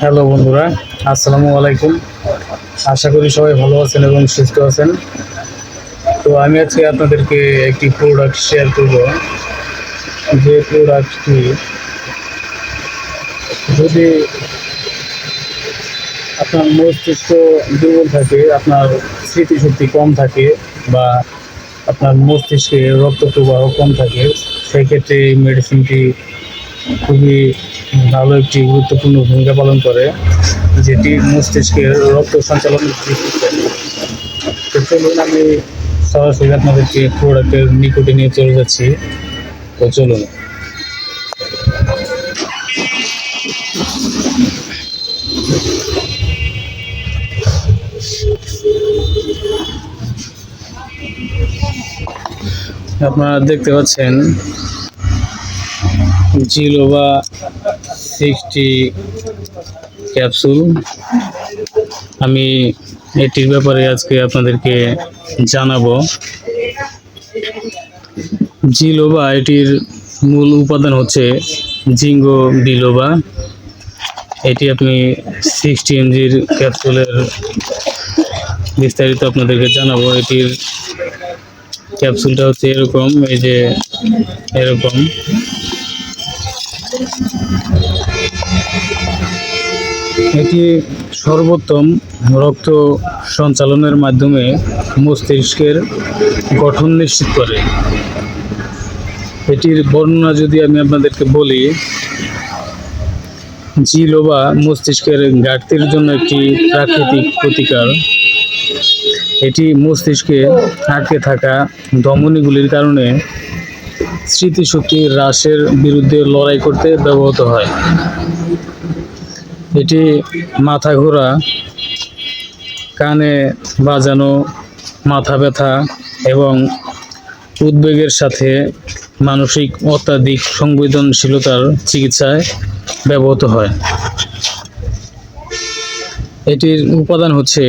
Hello বন্ধুরা, আসসালামু আলাইকুম। আশা করি সবাই ভালো আছেন এবং সুস্থ আছেন। তো আমি আজকে আপনাদেরকে একটি প্রোডাক্ট শেয়ার করব, যে প্রোডাক্টটি যদি আপনার মস্তিষ্ক দুর্বল থাকে, আপনার স্মৃতিশক্তি কম থাকে, বা আপনার মস্তিষ্কে রক্ত প্রবাহ কম থাকে, সেক্ষেত্রে এই মেডিসিনটি খুবই ভালো একটি গুরুত্বপূর্ণ ভূমিকা পালন করে, যেটি মস্তিষ্কের রক্ত সঞ্চালনের বৃদ্ধি করে। তো চলুন আমি সরাসরি আপনাদেরকে প্রোডাক্টের নিকটে নিয়ে চলে যাচ্ছি। তো চলুন। আপনারা দেখতে পাচ্ছেন জিলোবা 60 ক্যাপসুল। আমি এটির ব্যাপারে আজকে আপনাদেরকে জানাবো। জিলোবা, এটির মূল উপাদান হচ্ছে জিঙ্গো বিলোবা। এটি আপনি 60 mg ক্যাপসুলের বিস্তারিত আপনাদেরকে জানাবো। এটির ক্যাপসুলটা হচ্ছে এরকম, এই যে এরকম। এটি সর্বোত্তম রক্ত সঞ্চালনের মাধ্যমে মস্তিষ্কের গঠন নিশ্চিত করে। এটির বর্ণনা যদি আমি আপনাদেরকে বলি, জিলোবা মস্তিষ্কের ঘাটতির জন্য একটি প্রাকৃতিক প্রতিকার। এটি মস্তিষ্কে আটকে থাকা ধমনীগুলির কারণে স্মৃতিশক্তি হ্রাসের বিরুদ্ধে লড়াই করতে ব্যবহৃত হয়। এটি মাথা ঘোরা, কানে বাজানো, মাথা ব্যথা এবং উদ্বেগের সাথে মানসিক অত্যাধিক সংবেদনশীলতার চিকিৎসায় ব্যবহৃত হয়। এটির উপাদান হচ্ছে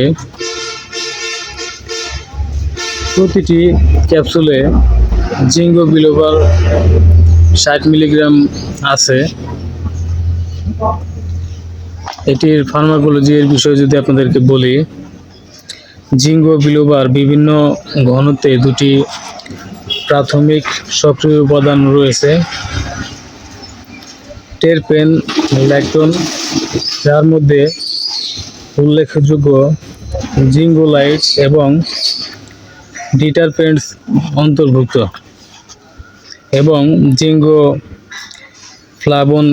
প্রতিটি ক্যাপসুলে জিঙ্গো বিলোবার 60 মিলিগ্রাম আছে। এটির ফার্মাকোলজির বিষয়ে যদি আপনাদেরকে বলি, জিঙ্গো বিলোবার বিভিন্ন ঘনত্বে দুটি প্রাথমিক সক্রিয় উপাদান রয়েছে, টেরপেন, ল্যাকটোন, যার মধ্যে উল্লেখযোগ্য জিঙ্গোলাইটস এবং ডিটারপেন্টস অন্তর্ভুক্ত, এবং জিঙ্গো ফ্লাভোন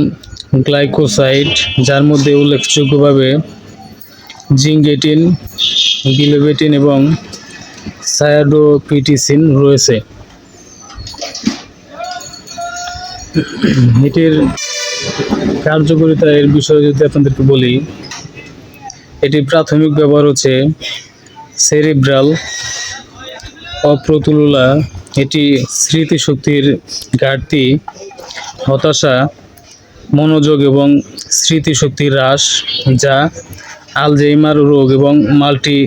গ্লাইকোসাইড, যার মধ্যে উল্লেখযোগ্যভাবে জিঙ্গেটিন, বিলোবেটিন এবং সায়াডোপিটিসিন রয়েছে। এটির কার্যকারিতা এর বিষয়ে যদি আপনাদেরকে বলি, এটির প্রাথমিক ব্যবহার হচ্ছে সেরিব্রাল অপ্রতুলতা। এটি স্মৃতিশক্তির ঘাটতি, হতাশা, মনোযোগ এবং স্মৃতিশক্তি হ্রাস, যা আলঝেইমার রোগ এবং মাল্টি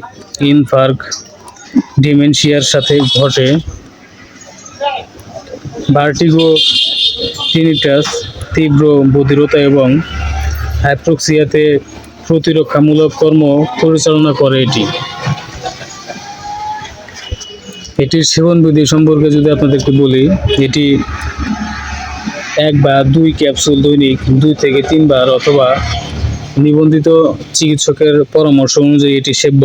ইনফার্ক ডিমেনশিয়ার সাথে ঘটে। ভার্টিগো, টিনিটাস, তীব্র বধিরতা এবং হাইপ্রক্সিয়াতে প্রতিরক্ষামূলক কর্ম পরিচালনা করে। এটির সেবনবিধি সম্পর্কে যদি আপনাদেরকে বলি, এটি 1 বা 2 ক্যাপসুল দৈনিক 2 থেকে 3 বার অথবা নিবন্ধিত চিকিৎসকের পরামর্শ অনুযায়ী এটি সেব্য।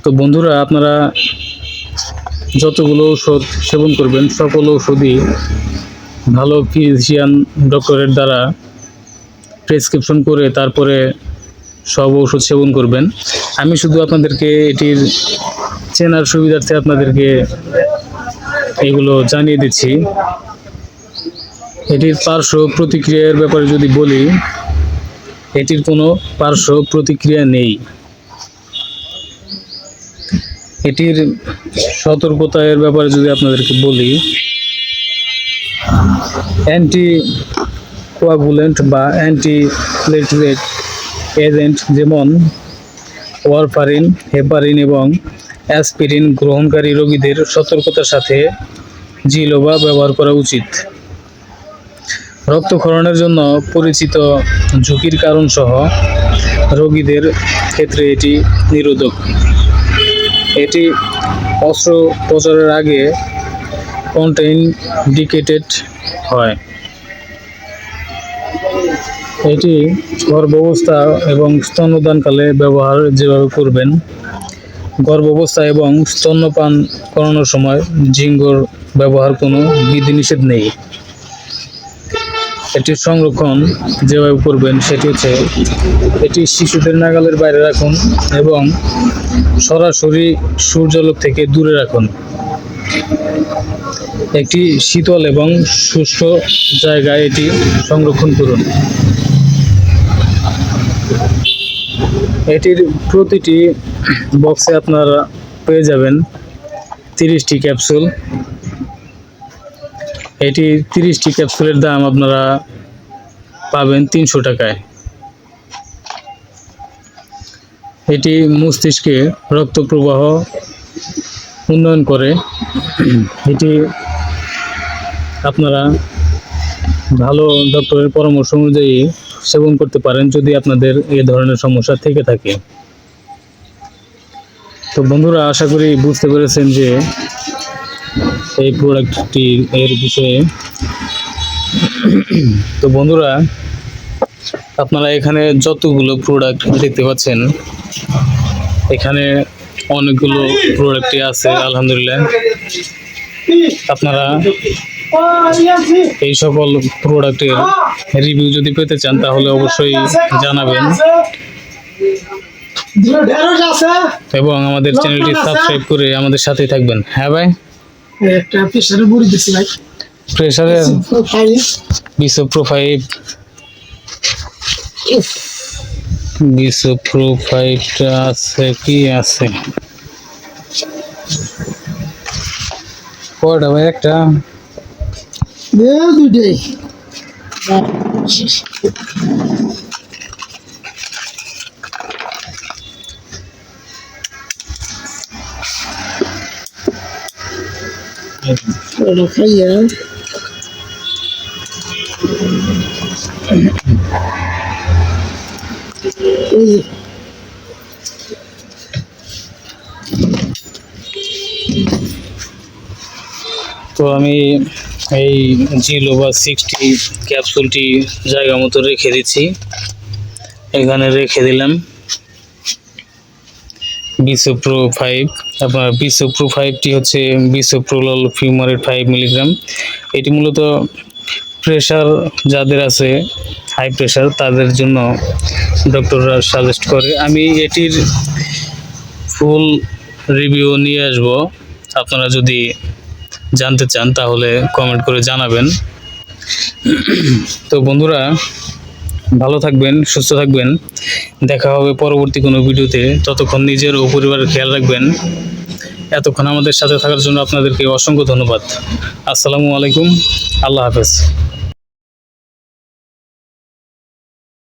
তো বন্ধুরা, আপনারা যতগুলো ঔষধ সেবন করবেন, সকল ঔষধই ভালো ফিজিশিয়ান ডক্টরের দ্বারা প্রেসক্রিপশন করে তারপরে সব ঔষধ সেবন করবেন। আমি শুধু আপনাদেরকে এটির চেনার সুবিধার্থে আপনাদেরকে এগুলো জানিয়ে দিচ্ছি। এটির পার্শ্ব প্রতিক্রিয়ার ব্যাপারে যদি বলি, এটির কোনো পার্শ্ব প্রতিক্রিয়া নেই। এটির সতর্কতার ব্যাপারে যদি আপনাদেরকে বলি, অ্যান্টি কোয়াগুলেন্ট বা অ্যান্টি প্লেটলেট এজেন্ট যেমন ওয়ারফারিন, হেপারিন এবং অ্যাসপিরিন গ্রহণকারী রোগীদের সতর্কতার সাথে জিলোবা ব্যবহার করা উচিত। রক্তক্ষরণের জন্য পরিচিত ঝুঁকির কারণ সহ রোগীদের ক্ষেত্রে এটি নিরোধক। এটি অস্ত্রোপচারের আগে কন্ট্রাইন্ডিকেটেড হয়। এটি গর্ভাবস্থা এবং স্তন্যদানকালে ব্যবহার যেভাবে করবেন, গর্ভাবস্থা এবং স্তন্যপান করানোর সময় জিঙ্গর ব্যবহার কোনো বিধিনিষেধ নেই। এটির সংরক্ষণ যেভাবে করবেন সেটি হচ্ছে, এটি শিশুদের নাগালের বাইরে রাখুন এবং সরাসরি সূর্যালোক থেকে দূরে রাখুন। একটি শীতল এবং শুষ্ক জায়গায় এটি সংরক্ষণ করুন। এটির প্রতিটি বক্সে আপনারা পেয়ে যাবেন 30টি ক্যাপসুল। এটি 30টি ক্যাপসুলের দাম আপনারা পাবেন 300 টাকায়। এটি মস্তিষ্কে রক্ত প্রবাহ উন্নয়ন করে। এটি আপনারা ভালো ডক্টরের পরামর্শ অনুযায়ী সেবন করতে পারেন যদি আপনাদের এ ধরনের সমস্যা থেকে থাকে। তো বন্ধুরা, আশা করি বুঝতে পেরেছেন যে এই প্রোডাক্টটি এর বিষয়ে। তো বন্ধুরা, আপনারা এখানে যতগুলো প্রোডাক্ট দেখতে পাচ্ছেন, এখানে অনেকগুলো প্রোডাক্টই আছে আলহামদুলিল্লাহ। আপনারা এই সকল প্রোডাক্টের রিভিউ যদি পেতে চান তাহলে অবশ্যই জানাবেন এবং আমাদের চ্যানেলটি সাবস্ক্রাইব করে আমাদের সাথেই থাকবেন। হ্যাঁ ভাই, একটা প্রেসারের বড়ি দিছি ভাই, প্রেসারের বিসোপ্রো-5 বিসোপ্রো-5টা আছে, কি আছে কয়টা ভাই? একটা দুইটাই খাইয়া তো আমি এই জিলোবা 60 ক্যাপসুলটি জায়গা মতো রেখে দিচ্ছি, এখানে রেখে দিলাম। বিসোপ্রো-5, আপনার বিসোপ্রো-5টি হচ্ছে বিসোপ্রোলল ফিউমারেট 5 মিলিগ্রাম। এটি মূলত প্রেশার যাদের আছে, হাই প্রেশার, তাদের জন্য ডক্টররা সাজেস্ট করে। আমি এটির ফুল রিভিউ নিয়ে আসব, আপনারা যদি জানতে চান তাহলে কমেন্ট করে জানাবেন। তো বন্ধুরা, ভালো থাকবেন, সুস্থ থাকবেন, দেখা হবে পরবর্তী কোনো ভিডিওতে। ততক্ষণ নিজের ও পরিবারের খেয়াল রাখবেন। এতক্ষণ আমাদের সাথে থাকার জন্য আপনাদেরকে অসংখ্য ধন্যবাদ। আসসালামু আলাইকুম, আল্লাহ হাফেজ।